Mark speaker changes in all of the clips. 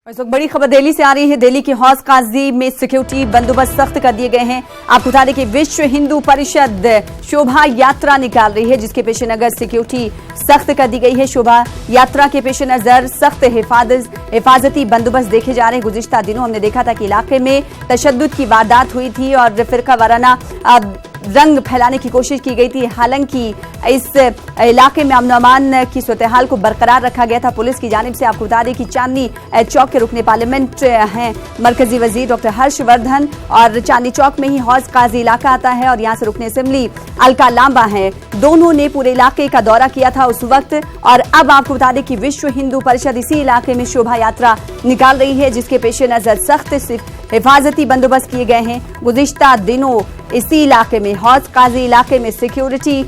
Speaker 1: इस वक्त बड़ी खबर दिल्ली से आ रही है। दिल्ली के हौज काजी में सिक्योरिटी बंदोबस्त सख्त कर दिए गए हैं। आपको बता दें कि विश्व हिंदू परिषद शोभा यात्रा निकाल रही है, जिसके पेश नजर सिक्योरिटी सख्त कर दी गई है। शोभा यात्रा के पेश नजर सख्त हिफाजती बंदोबस्त देखे जा रहे हैं। गुज़िश्ता दिनों हमने देखा था कि इलाके में तशद्दुद की वारदात हुई थी और फिरका वाराना रंग फैलाने की कोशिश की गई थी। हालांकि इस इलाके में अमन अमान की सूरत-ए-हाल को बरकरार रखा गया था पुलिस की जानिब से। आपको बता दें कि चांदनी चौक के रुकने पार्लियामेंट हैं मरकजी वजीर डॉक्टर हर्षवर्धन, और चांदनी चौक में ही हौज काजी इलाका आता है और यहाँ से रुकने असेंबली अलका लांबा है। दोनों ने पूरे इलाके का दौरा किया था उस वक्त। और अब आपको बता दें कि विश्व हिंदू परिषद इसी इलाके में शोभा यात्रा निकाल रही है, जिसके पेश नजर सख्त हिफाजती बंदोबस्त किए गए हैं। गुज़िश्ता दिनों इसी इलाके में हौज काजी इलाके में सिक्योरिटी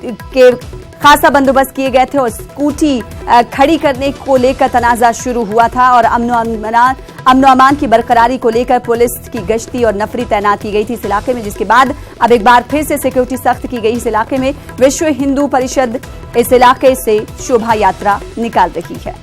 Speaker 1: के खासा बंदोबस्त किए गए थे और स्कूटी खड़ी करने को लेकर तनाजा शुरू हुआ था और अमन अमान की बरकरारी को लेकर पुलिस की गश्ती और नफरी तैनात की गई थी इस इलाके में, जिसके बाद अब एक बार फिर से सिक्योरिटी सख्त की गई इस इलाके में। विश्व हिंदू परिषद इस इलाके से शोभा यात्रा निकाल रही है।